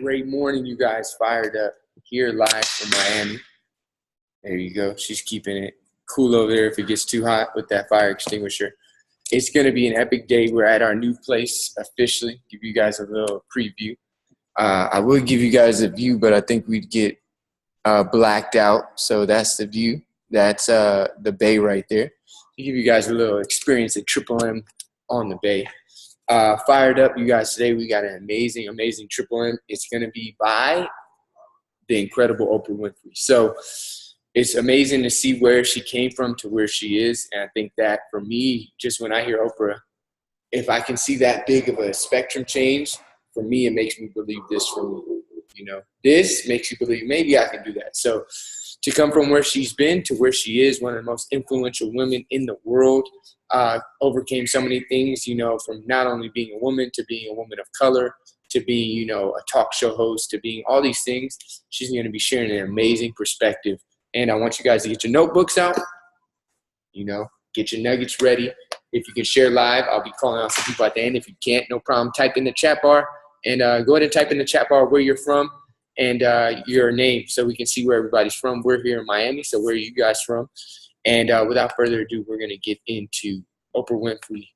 Great morning, you guys. Fired up here live from Miami. There you go. She's keeping it cool over there if it gets too hot with that fire extinguisher. It's going to be an epic day. We're at our new place officially. Give you guys a little preview. I would give you guys a view, but I think we'd get blacked out. So that's the view. That's the bay right there. To give you guys a little experience at Triple M on the bay. Fired up, you guys. Today we got an amazing, amazing Triple M. It's going to be by the incredible Oprah Winfrey. So it's amazing to see where she came from to where she is. And I think that for me, just when I hear Oprah, if I can see that big of a spectrum change, for me, it makes me believe this for me. You know, this makes you believe maybe I can do that. So to come from where she's been to where she is, one of the most influential women in the world, overcame so many things, you know, from not only being a woman to being a woman of color, to being, you know, a talk show host, to being all these things. She's going to be sharing an amazing perspective. And I want you guys to get your notebooks out, you know, get your nuggets ready. If you can share live, I'll be calling out some people at the end. If you can't, no problem. Type in the chat bar and go ahead and type in the chat bar where you're from and your name so we can see where everybody's from. We're here in Miami, so where are you guys from? And without further ado, we're going to get into Oprah Winfrey,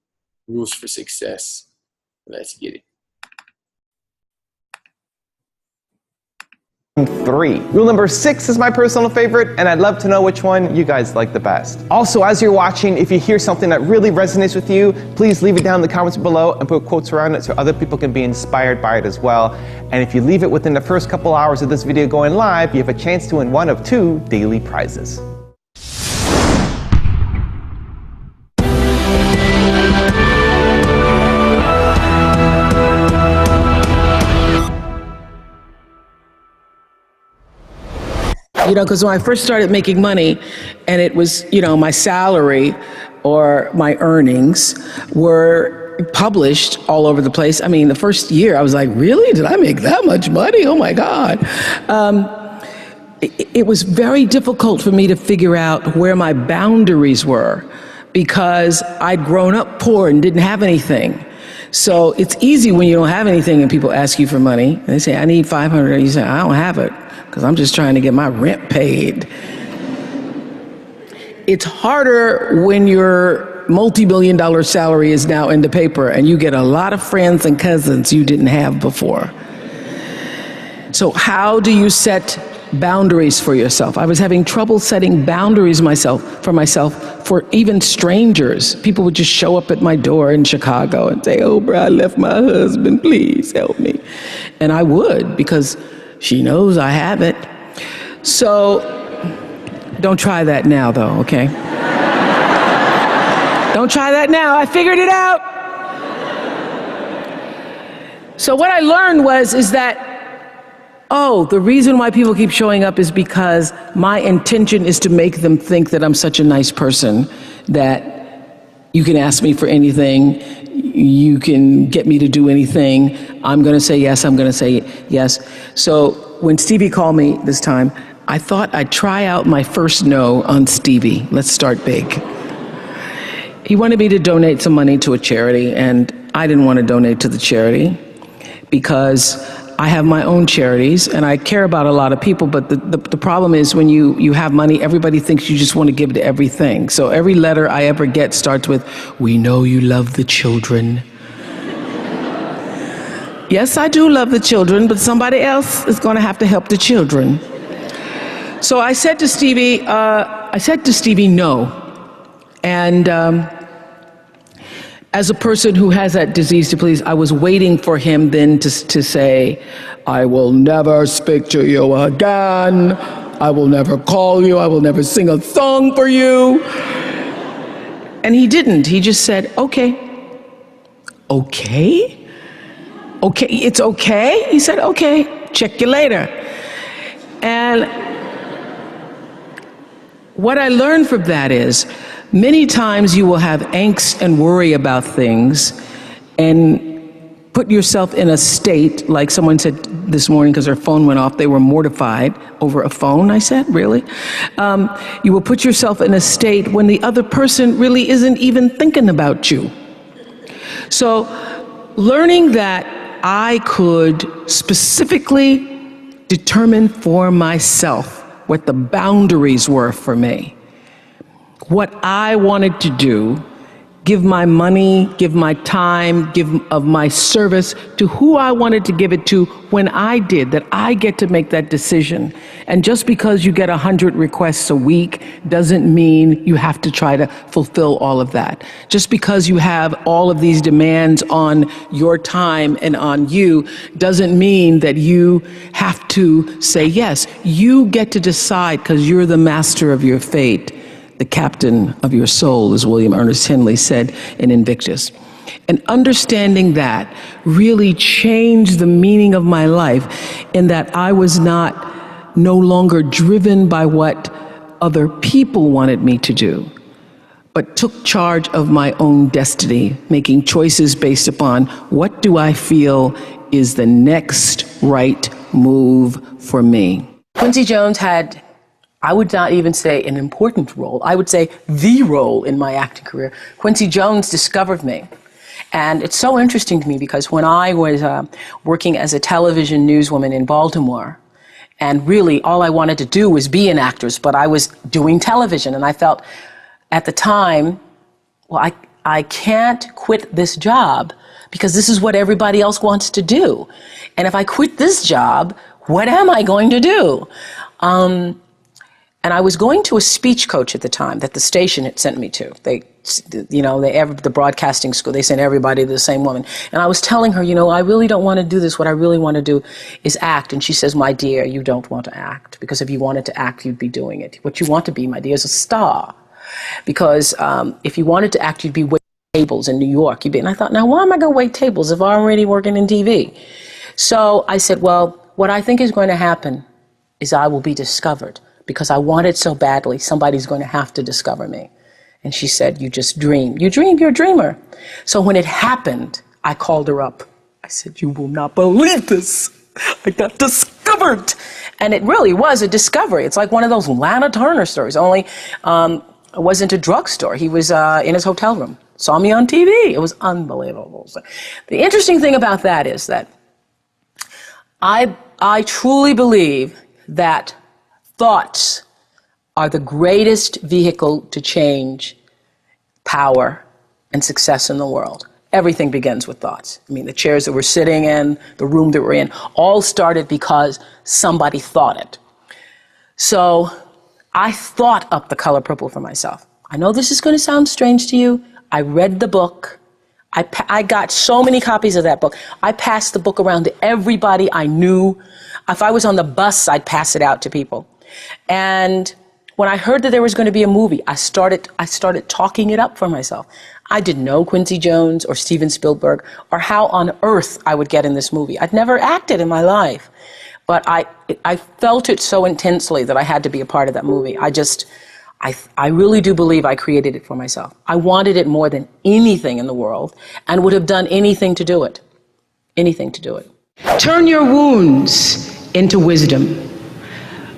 Rules for Success. Let's get it. 3. Rule number 6 is my personal favorite, and I'd love to know which one you guys like the best. Also, as you're watching, if you hear something that really resonates with you, please leave it down in the comments below and put quotes around it so other people can be inspired by it as well. And if you leave it within the first couple hours of this video going live, you have a chance to win one of 2 daily prizes. You know, because when I first started making money and it was, you know, my salary or my earnings were published all over the place. I mean, the first year I was like, really? Did I make that much money? Oh my God. It was very difficult for me to figure out where my boundaries were because I'd grown up poor and didn't have anything. So it's easy when you don't have anything and people ask you for money. They say, I need $500. And you say, I don't have it because I'm just trying to get my rent paid. It's harder when your multi-million-dollar salary is now in the paper and you get a lot of friends and cousins you didn't have before. So how do you set boundaries for yourself? I was having trouble setting boundaries for myself for even strangers. People would just show up at my door in Chicago and say, Oprah, I left my husband, please help me. And I would, because she knows I have it. So don't try that now though, okay? Don't try that now, I figured it out. So what I learned is that, oh, the reason why people keep showing up is because my intention is to make them think that I'm such a nice person that you can ask me for anything, you can get me to do anything, I'm gonna say yes, I'm gonna say yes. So when Stevie called me this time, I thought I'd try out my first no on Stevie. Let's start big. He wanted me to donate some money to a charity, and I didn't want to donate to the charity because I have my own charities and I care about a lot of people, but the problem is when you have money, everybody thinks you just want to give to everything. So every letter I ever get starts with, we know you love the children. Yes, I do love the children, but somebody else is going to have to help the children. So I said to Stevie, no. And as a person who has that disease to please, I was waiting for him then to say, I will never speak to you again. I will never call you. I will never sing a song for you. And he didn't. He just said, okay. Okay? Okay, it's okay? He said, okay, check you later. And what I learned from that is, many times you will have angst and worry about things and put yourself in a state, like someone said this morning because their phone went off, they were mortified over a phone, I said, really? You will put yourself in a state when the other person really isn't even thinking about you. So learning that I could specifically determine for myself what the boundaries were for me, what I wanted to do, give my money, give my time, give of my service to who I wanted to give it to when I did, that I get to make that decision. And just because you get 100 requests a week doesn't mean you have to try to fulfill all of that. Just because you have all of these demands on your time and on you doesn't mean that you have to say yes. You get to decide because you're the master of your fate. The captain of your soul, as William Ernest Henley said in Invictus. And understanding that really changed the meaning of my life in that I was no longer driven by what other people wanted me to do, but took charge of my own destiny, making choices based upon what do I feel is the next right move for me. Quincy Jones had, I would not even say an important role. I would say the role in my acting career. Quincy Jones discovered me. And it's so interesting to me because when I was working as a television newswoman in Baltimore, and really all I wanted to do was be an actress, but I was doing television. And I felt at the time, well, I can't quit this job because this is what everybody else wants to do. And if I quit this job, what am I going to do? And I was going to a speech coach at the time that the station had sent me to. The broadcasting school, they sent everybody to the same woman. And I was telling her, I really don't want to do this. What I really want to do is act. And she says, my dear, you don't want to act. Because if you wanted to act, you'd be doing it. What you want to be, my dear, is a star. Because if you wanted to act, you'd be waiting tables in New York. And I thought, now why am I going to wait tables if I'm already working in TV? So I said, well, what I think is going to happen is I will be discovered. Because I want it so badly, somebody's going to have to discover me. And she said, you just dream. You dream, you're a dreamer. So when it happened, I called her up. I said, you will not believe this. I got discovered. And it really was a discovery. It's like one of those Lana Turner stories, only it wasn't a drugstore. He was in his hotel room, saw me on TV. It was unbelievable. So the interesting thing about that is that I truly believe that thoughts are the greatest vehicle to change power and success in the world. Everything begins with thoughts. I mean, the chairs that we're sitting in, the room that we're in, all started because somebody thought it. So I thought up The Color Purple for myself. I know this is going to sound strange to you. I read the book. I got so many copies of that book. I passed the book around to everybody I knew. If I was on the bus, I'd pass it out to people. And when I heard that there was going to be a movie, I started talking it up for myself. I didn't know Quincy Jones or Steven Spielberg or how on earth I would get in this movie. I'd never acted in my life, but I felt it so intensely that I had to be a part of that movie. I really do believe I created it for myself. I wanted it more than anything in the world and would have done anything to do it. Anything to do it. Turn your wounds into wisdom.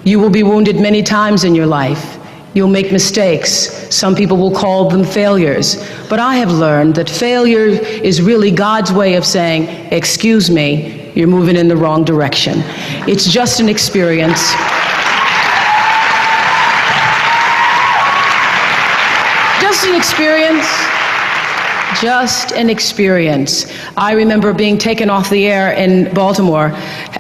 You will be wounded many times in your life. You'll make mistakes. Some people will call them failures. But I have learned that failure is really God's way of saying, excuse me, you're moving in the wrong direction. It's just an experience. Just an experience. Just an experience. I remember being taken off the air in Baltimore,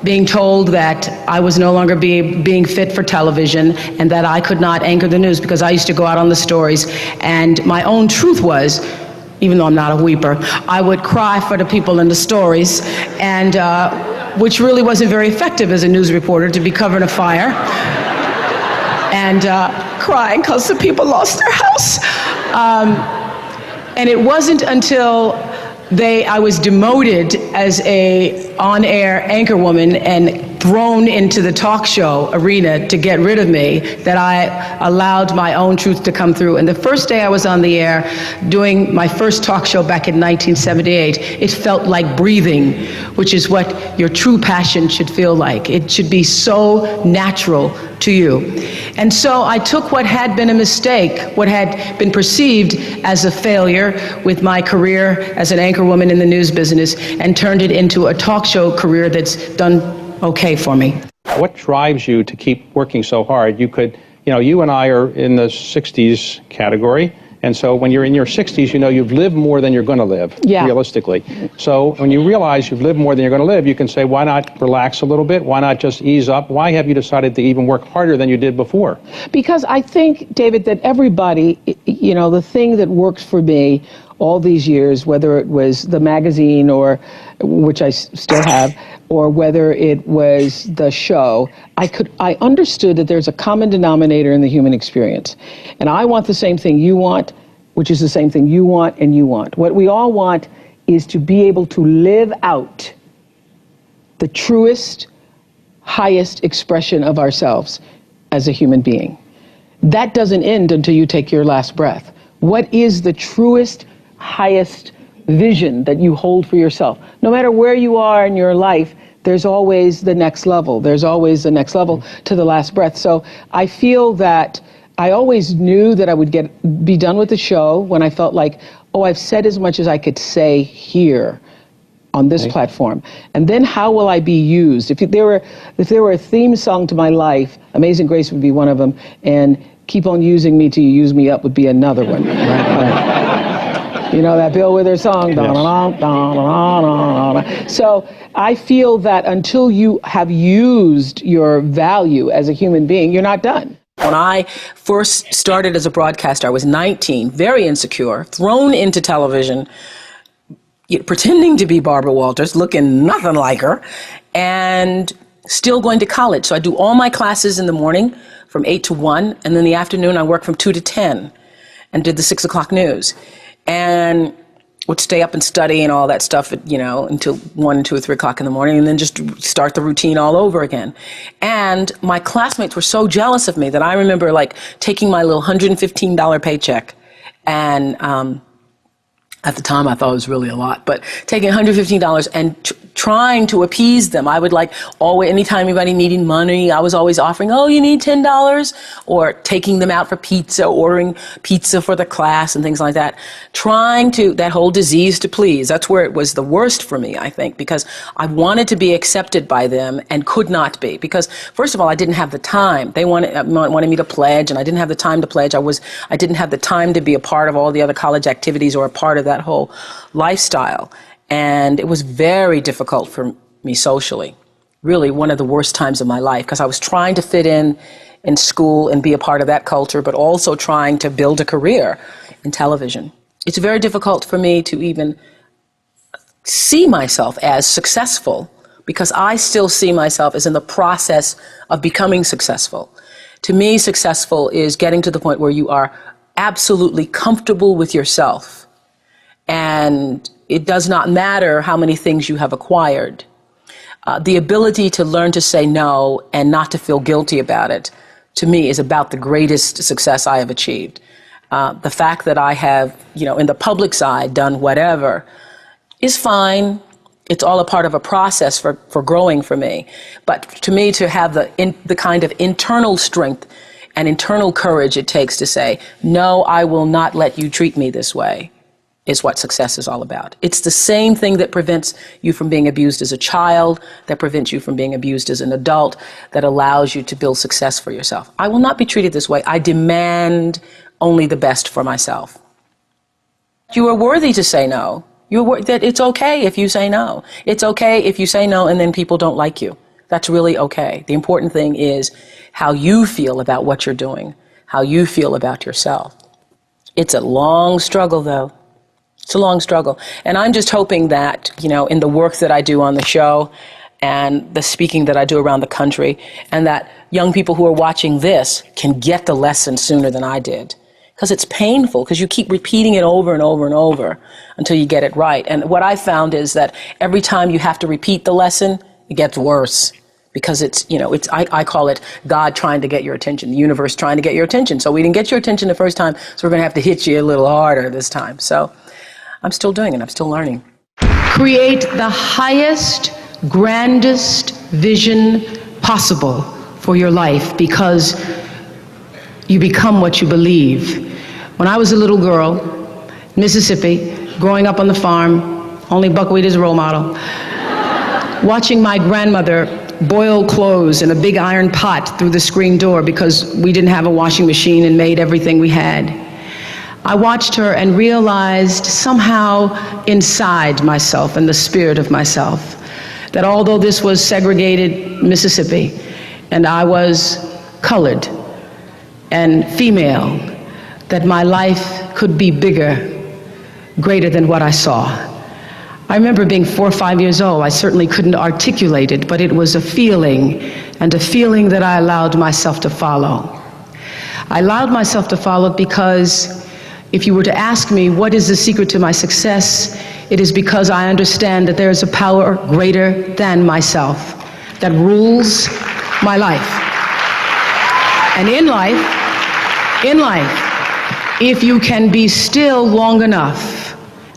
being told that I was no longer being fit for television and that I could not anchor the news because I used to go out on the stories. And my own truth was, even though I'm not a weeper, I would cry for the people in the stories, and which really wasn't very effective as a news reporter, to be covering a fire and crying because the people lost their house. And it wasn't until I was demoted as a on-air anchorwoman and thrown into the talk show arena to get rid of me that I allowed my own truth to come through. And the first day I was on the air doing my first talk show back in 1978, it felt like breathing, which is what your true passion should feel like. It should be so natural to you. And so I took what had been a mistake, what had been perceived as a failure with my career as an anchorwoman in the news business, and turned it into a talk show career that's done okay for me. What drives you to keep working so hard? You could, you and I are in the 60s category. And so when you're in your 60s, you've lived more than you're going to live, realistically. So when you realize you've lived more than you're going to live, you can say, why not relax a little bit? Why not just ease up? Why have you decided to even work harder than you did before? Because I think, David, that everybody, the thing that works for me all these years, whether it was the magazine, or which I still have, or whether it was the show, I understood that there's a common denominator in the human experience. And I want the same thing you want, which is the same thing you want and you want. What we all want is to be able to live out the truest, highest expression of ourselves as a human being. That doesn't end until you take your last breath. What is the truest, highest vision that you hold for yourself? No matter where you are in your life, there's always the next level. There's always the next level to the last breath. So I feel that I always knew that I would be done with the show when I felt like, oh, I've said as much as I could say here on this platform. And then how will I be used? If there were a theme song to my life, Amazing Grace would be one of them, and Keep On Using Me Till You Use Me Up would be another one. You know that Bill Withers song? Yes. So I feel that until you have used your value as a human being, you're not done. When I first started as a broadcaster, I was 19, very insecure, thrown into television, pretending to be Barbara Walters, looking nothing like her, and still going to college. So I do all my classes in the morning from 8 to 1, and then in the afternoon I work from 2 to 10 and did the 6 o'clock news. And would stay up and study and all that stuff, until 1, 2, or 3 o'clock in the morning, and then just start the routine all over again. And my classmates were so jealous of me that I remember taking my little $115 paycheck, and at the time I thought it was really a lot, but taking $115 and trying to appease them. I would anytime anybody needed money, I was always offering, oh, you need $10, or taking them out for pizza, ordering pizza for the class and things like that. That whole disease to please, that's where it was the worst for me, I think, because I wanted to be accepted by them and could not be, because first of all, I didn't have the time. They wanted me to pledge, and I didn't have the time to pledge. I didn't have the time to be a part of all the other college activities or a part of that whole lifestyle. And it was very difficult for me socially, really one of the worst times of my life, because I was trying to fit in school and be a part of that culture, but also trying to build a career in television. It's very difficult for me to even see myself as successful, because I still see myself as in the process of becoming successful. To me, successful is getting to the point where you are absolutely comfortable with yourself, and it does not matter how many things you have acquired. The ability to learn to say no and not to feel guilty about it, to me, is about the greatest success I have achieved. The fact that I have, in the public side, done whatever is fine. It's all a part of a process for growing for me. But to me, to have the kind of internal strength and internal courage it takes to say, no, I will not let you treat me this way, is what success is all about. It's the same thing that prevents you from being abused as a child, that prevents you from being abused as an adult, that allows you to build success for yourself. I will not be treated this way. I demand only the best for myself. You are worthy to say no. That it's okay if you say no. It's okay if you say no and then people don't like you. That's really okay. The important thing is how you feel about what you're doing, how you feel about yourself. It's a long struggle, though. It's a long struggle. And I'm just hoping that, in the work that I do on the show and the speaking that I do around the country, and that young people who are watching this can get the lesson sooner than I did. Because it's painful, because you keep repeating it over and over and over until you get it right. And what I found is that every time you have to repeat the lesson, it gets worse. Because I call it God trying to get your attention, the universe trying to get your attention. So we didn't get your attention the first time, so we're going to have to hit you a little harder this time. So I'm still doing it. I'm still learning. Create the highest, grandest vision possible for your life, because you become what you believe. When I was a little girl, Mississippi, growing up on the farm, only buckwheat is a role model. watching my grandmother boil clothes in a big iron pot through the screen door because we didn't have a washing machine and made everything we had. I watched her and realized somehow inside myself and the spirit of myself that although this was segregated Mississippi and I was colored and female, that my life could be bigger, greater than what I saw. I remember being 4 or 5 years old. I certainly couldn't articulate it, but it was a feeling, and a feeling that I allowed myself to follow. I allowed myself to follow because if you were to ask me what is the secret to my success, it is because I understand that there is a power greater than myself that rules my life. And in life, if you can be still long enough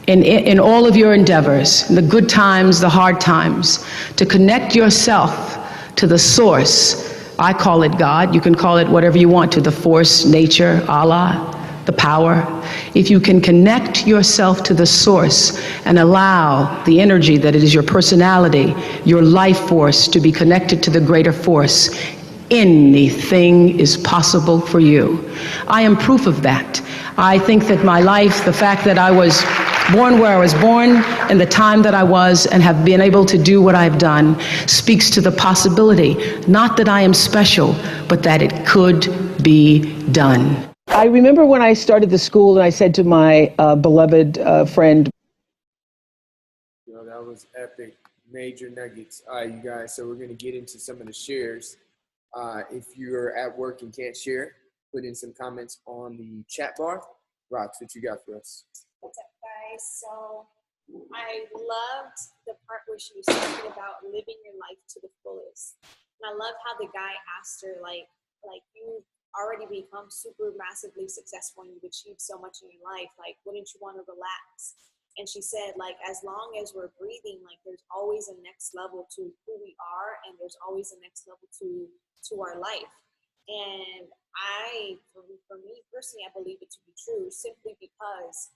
in all of your endeavors, the good times, the hard times, to connect yourself to the source, I call it God, you can call it whatever you want to, the force, nature, Allah, the power. If you can connect yourself to the source and allow the energy that it is your personality, your life force to be connected to the greater force, anything is possible for you. I am proof of that. I think that my life, the fact that I was born where I was born and the time that I was and have been able to do what I've done speaks to the possibility, not that I am special, but that it could be done. I remember when I started the school and I said to my beloved friend, that was epic, major nuggets. All right, you guys, so we're going to get into some of the shares. If you're at work and can't share, put in some comments on the chat bar. Rox, what you got for us? What's up, guys? So I loved the part where she was talking about living your life to the fullest. And I love how the guy asked her, like you've already become super massively successful and you've achieved so much in your life. Like, wouldn't you want to relax? And she said, like, as long as we're breathing, like, there's always a next level to who we are, and there's always a next level to our life. And for me personally, I believe it to be true simply because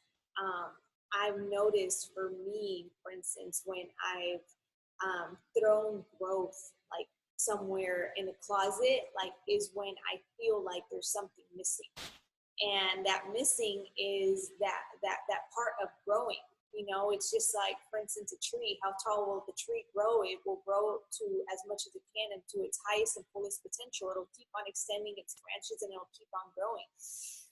I've noticed for me, for instance, when I've thrown growth like somewhere in a closet, like is when I feel like there's something missing. And that missing is that part of growing. You know, it's just like, for instance, a tree. How tall will the tree grow? It will grow to as much as it can and to its highest and fullest potential. It'll keep on extending its branches and it'll keep on growing.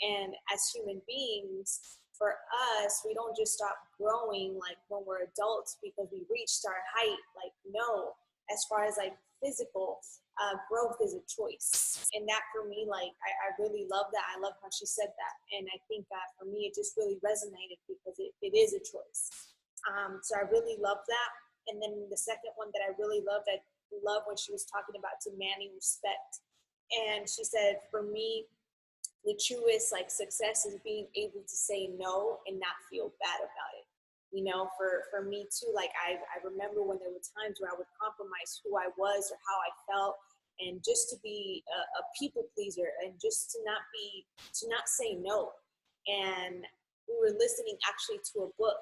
And as human beings, for us, we don't just stop growing like when we're adults because we reached our height. Like, no, as far as like physical growth is a choice. And that for me, like, I really love that. I love how she said that. And I think that for me, it just really resonated because it is a choice. So I really love that. And then the second one that I really loved, I love when she was talking about demanding respect. And she said, for me, the truest like success is being able to say no and not feel bad about it. You know, for me too, like I remember when there were times where I would compromise who I was or how I felt, and just to be a people pleaser and just to not say no. And we were listening actually to a book,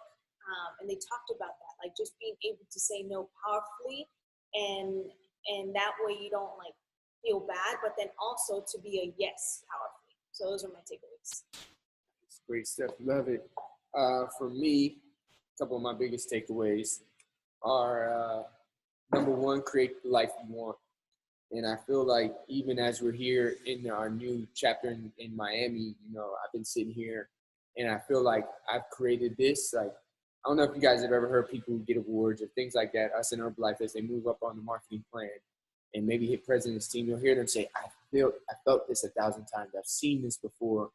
and they talked about that, like just being able to say no powerfully, and that way you don't like feel bad, but then also to be a yes powerfully. So those are my takeaways. It's great stuff. Love it. For me, a couple of my biggest takeaways are, number one, create the life you want. And I feel like even as we're here in our new chapter in Miami, you know, I've been sitting here and I feel like I've created this. Like, I don't know if you guys have ever heard people who get awards or things like that, us in Herbalife, as they move up on the marketing plan and maybe hit president's team, you'll hear them say, I felt this 1,000 times. I've seen this before.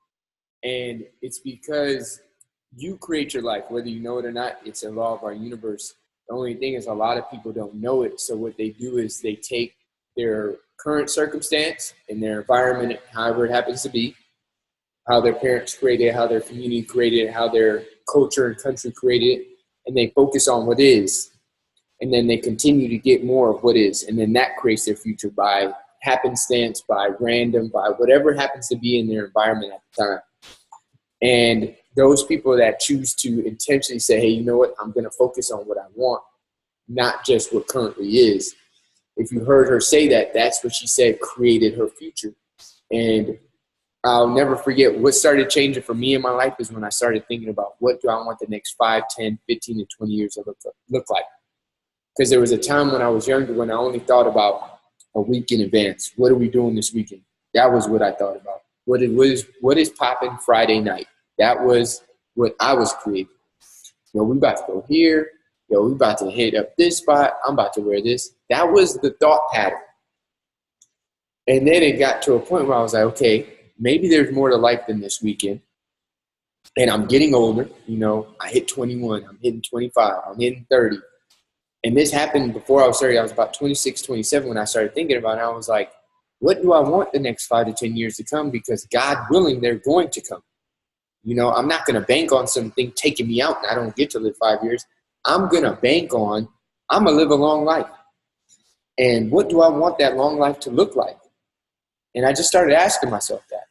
And it's because you create your life, whether you know it or not. It's a law of our universe. The only thing is a lot of people don't know it. So what they do is they take their current circumstance and their environment, however it happens to be, how their parents created it, how their community created it, how their culture and country created it, and they focus on what is. And then they continue to get more of what is. And then that creates their future by happenstance, by random, by whatever happens to be in their environment at the time. And those people that choose to intentionally say, hey, you know what, I'm going to focus on what I want, not just what currently is. If you heard her say that, that's what she said created her future. And I'll never forget what started changing for me in my life is when I started thinking about what do I want the next 5, 10, 15, and 20 years to look like. Because there was a time when I was younger when I only thought about a week in advance. What are we doing this weekend? That was what I thought about. What is popping Friday night? That was what I was creating. We about to go here. We about to hit up this spot. I'm about to wear this. That was the thought pattern. And then it got to a point where I was like, okay, maybe there's more to life than this weekend. And I'm getting older. I hit 21. I'm hitting 25. I'm hitting 30. And this happened before I was 30. I was about 26, 27 when I started thinking about it. I was like, what do I want the next 5 to 10 years to come? Because God willing, they're going to come. I'm not going to bank on something taking me out and I don't get to live 5 years. I'm going to bank on, I'm going to live a long life. And what do I want that long life to look like? And I just started asking myself that.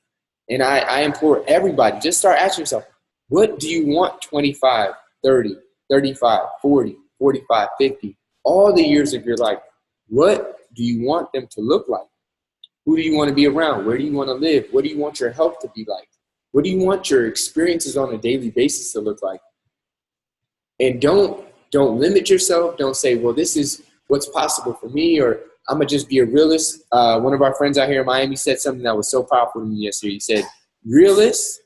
And I implore everybody, just start asking yourself, what do you want 25, 30, 35, 40, 45, 50, all the years of your life? What do you want them to look like? Who do you want to be around? Where do you want to live? What do you want your health to be like? What do you want your experiences on a daily basis to look like? And don't limit yourself. Don't say, well, this is what's possible for me, or I'm going to just be a realist. One of our friends out here in Miami said something that was so powerful to me yesterday. He said, realists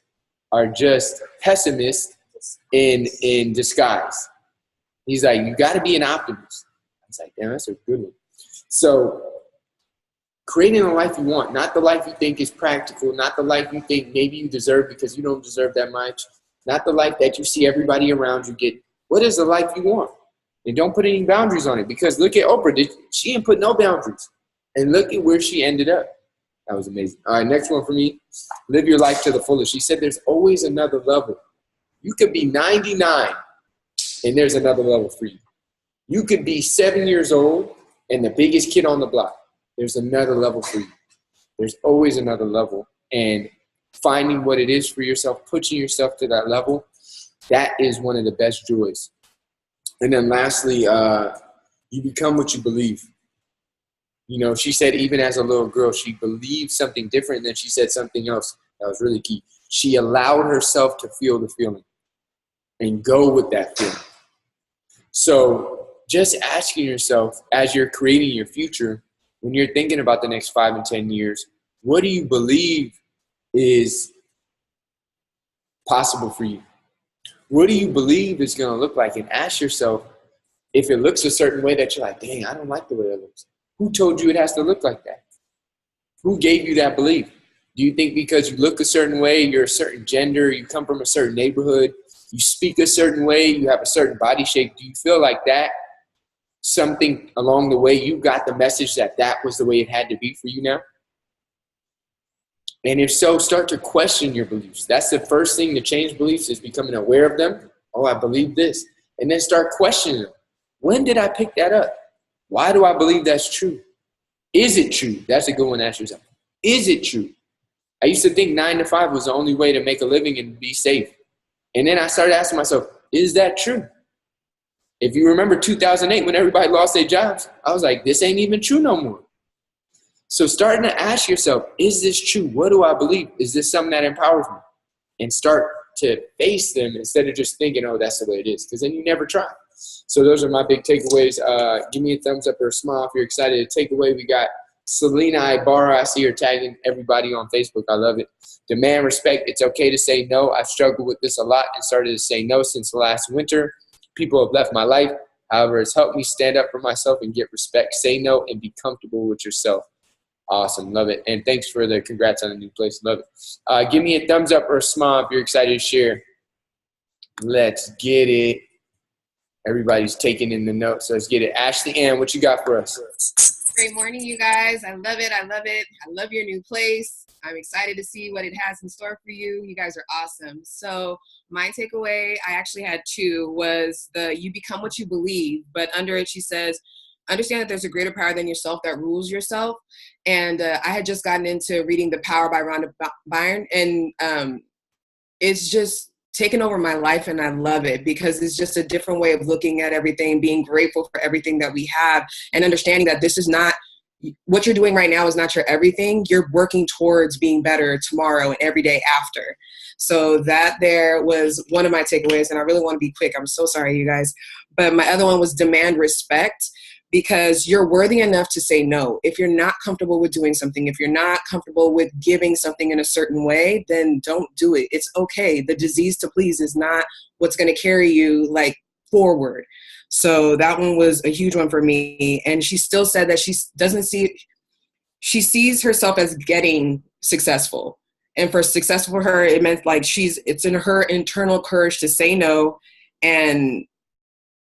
are just pessimists in disguise. He's like, you got to be an optimist. I was like, damn, that's a good one. So creating a life you want, not the life you think is practical, not the life you think maybe you deserve because you don't deserve that much, not the life that you see everybody around you get. What is the life you want? And don't put any boundaries on it, because look at Oprah. She didn't put no boundaries. And look at where she ended up. That was amazing. All right, next one for me. Live your life to the fullest. She said there's always another level. You could be 99 and there's another level for you. You could be 7 years old and the biggest kid on the block. There's another level for you. There's always another level. And finding what it is for yourself, pushing yourself to that level, that is one of the best joys. And then lastly, you become what you believe. She said even as a little girl, she believed something different, and then she said something else that was really key. She allowed herself to feel the feeling and go with that feeling. So just asking yourself as you're creating your future, when you're thinking about the next 5 and 10 years, what do you believe is possible for you? What do you believe is going to look like? And ask yourself, if it looks a certain way that you're like, dang, I don't like the way it looks. Who told you it has to look like that? Who gave you that belief? Do you think because you look a certain way, you're a certain gender, you come from a certain neighborhood, you speak a certain way, you have a certain body shape, do you feel like that something along the way you got the message that that was the way it had to be for you now? And if so, start to question your beliefs. That's the first thing to change beliefs, is becoming aware of them. Oh, I believe this. And then start questioning them. When did I pick that up? Why do I believe that's true? Is it true? That's a good one to ask yourself. Is it true? I used to think 9 to 5 was the only way to make a living and be safe. And then I started asking myself, is that true? If you remember 2008, when everybody lost their jobs, I was like, this ain't even true no more. So starting to ask yourself, is this true? What do I believe? Is this something that empowers me? And start to face them instead of just thinking, oh, that's the way it is, because then you never try. So those are my big takeaways. Give me a thumbs up or a smile if you're excited to take away. We got Selena Ibarra. I see her tagging everybody on Facebook. I love it. Demand respect. It's okay to say no. I've struggled with this a lot and started to say no since last winter. People have left my life. However, it's helped me stand up for myself and get respect. Say no and be comfortable with yourself. Awesome. Love it. And thanks for the congrats on the new place. Love it. Give me a thumbs up or a smile if you're excited to share. Let's get it. Everybody's taking in the notes. So let's get it. Ashley Ann, what you got for us? Great morning, you guys. I love it. I love it. I love your new place. I'm excited to see what it has in store for you. You guys are awesome. So my takeaway, I actually had two, was you become what you believe. But under it, she says, understand that there's a greater power than yourself that rules yourself. And I had just gotten into reading The Power by Rhonda Byrne. And it's just taken over my life, and I love it because it's just a different way of looking at everything, being grateful for everything that we have, and understanding that this is not, what you're doing right now is not your everything. You're working towards being better tomorrow and every day after. So that there was one of my takeaways, and I really want to be quick. I'm so sorry, you guys. But my other one was demand respect, because you're worthy enough to say no. If you're not comfortable with doing something, if you're not comfortable with giving something in a certain way, then don't do it. It's okay. The disease to please is not what's going to carry you like forward. So that one was a huge one for me. And she still said that she she sees herself as getting successful. And for successful for her, it meant like it's in her internal courage to say no, and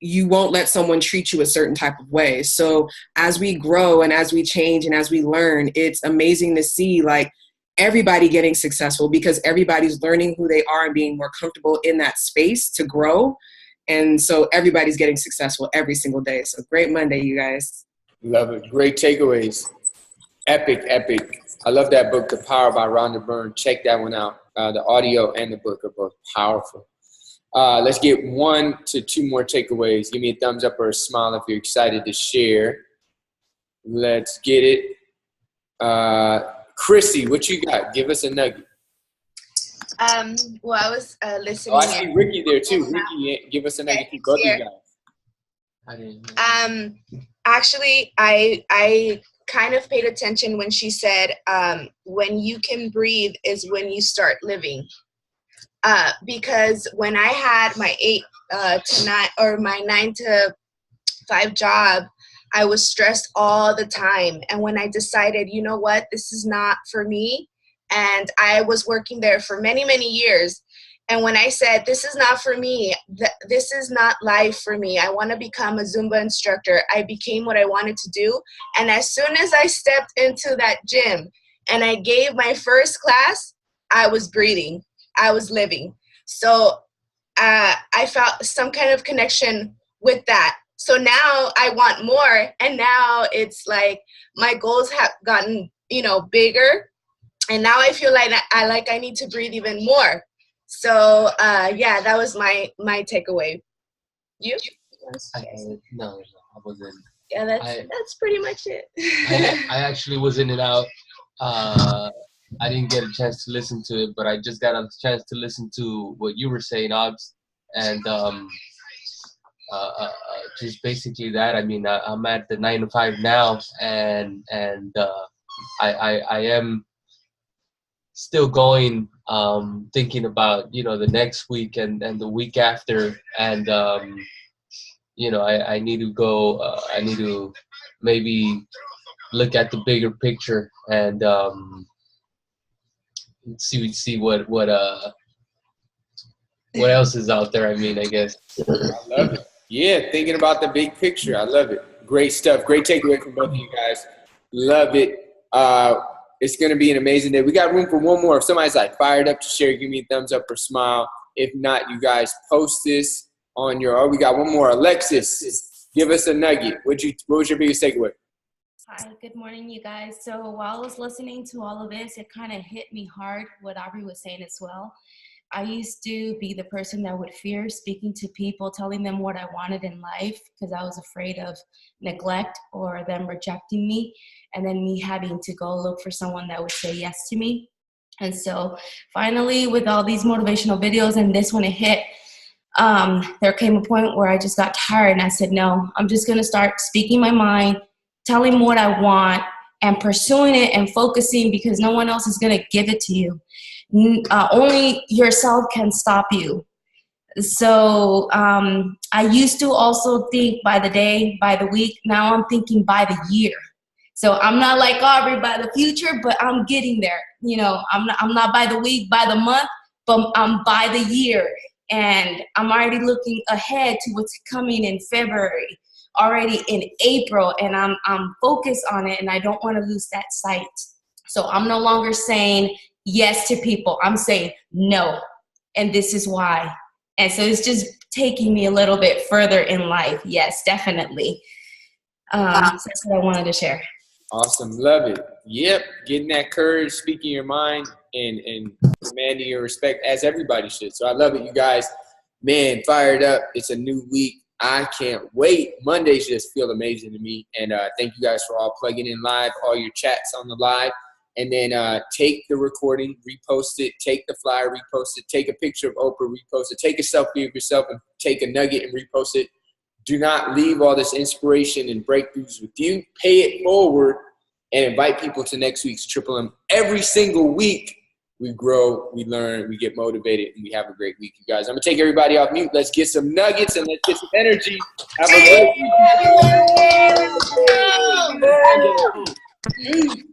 you won't let someone treat you a certain type of way. So as we grow and as we change and as we learn, it's amazing to see like everybody getting successful, because everybody's learning who they are and being more comfortable in that space to grow. And so everybody's getting successful every single day. So great Monday, you guys. Love it. Great takeaways. Epic, epic. I love that book, The Power by Rhonda Byrne. Check that one out. The audio and the book are both powerful. Let's get 1 to 2 more takeaways. Give me a thumbs up or a smile if you're excited to share. Let's get it. Chrissy, what you got? Give us a nugget. Well, I was listening. Oh, I see Ricky there too. Ricky, give us a nugget to both of you guys. Actually, I kind of paid attention when she said, when you can breathe is when you start living. Because when I had my 8 to 9 or my 9 to 5 job, I was stressed all the time. And when I decided, you know what, this is not for me. And I was working there for many, many years. And when I said, this is not for me, this is not life for me, I want to become a Zumba instructor, I became what I wanted to do. And as soon as I stepped into that gym and I gave my first class, I was breathing. I was living. So I felt some kind of connection with that. So now I want more. And now it's like my goals have gotten, bigger. And now I feel like I need to breathe even more. So yeah, that was my takeaway. You? No, I wasn't. Yeah, that's pretty much it. I actually was in and out. I didn't get a chance to listen to it, but I just got a chance to listen to what you were saying, Obs, and just basically that. I mean, I'm at the 9 to 5 now, and I am still going, thinking about the next week and the week after, and I need to go. I need to maybe look at the bigger picture and see what else is out there. I mean, I guess. I love it. Yeah, thinking about the big picture. I love it. Great stuff. Great takeaway from both of you guys. Love it. It's going to be an amazing day. We got room for one more. If somebody's like fired up to share, give me a thumbs up or smile. If not, you guys post this on your. Oh, we got one more. Alexis, give us a nugget. What was your biggest takeaway? Hi, good morning, you guys. So while I was listening to all of this, it kind of hit me hard what Aubrey was saying as well. I used to be the person that would fear speaking to people, telling them what I wanted in life because I was afraid of neglect or them rejecting me, and then me having to go look for someone that would say yes to me. And so finally, with all these motivational videos and this one, it hit. There came a point where I just got tired and I said, no, I'm just going to start speaking my mind, telling what I want and pursuing it and focusing, because no one else is going to give it to you. Only yourself can stop you. So I used to also think by the day, by the week. Now I'm thinking by the year. So I'm not like Aubrey by the future, but I'm getting there. I'm not by the week, by the month, but I'm by the year. And I'm already looking ahead to what's coming in February, already in April, and I'm focused on it, and I don't want to lose that sight. So I'm no longer saying yes to people. I'm saying no, and this is why. And so it's just taking me a little bit further in life. Yes, definitely. So that's what I wanted to share. Awesome. Love it. Yep. Getting that courage, speaking your mind, and commanding your respect, as everybody should. So I love it, you guys. Man, fired up. It's a new week. I can't wait. Mondays just feel amazing to me. And thank you guys for all plugging in live, all your chats on the live. And then take the recording, repost it, take the flyer, repost it, take a picture of Oprah, repost it, take a selfie of yourself and take a nugget and repost it. Do not leave all this inspiration and breakthroughs with you. Pay it forward and invite people to next week's Triple M. Every single week, we grow, we learn, we get motivated, and we have a great week, you guys. I'm going to take everybody off mute. Let's get some nuggets and let's get some energy. Have a great week.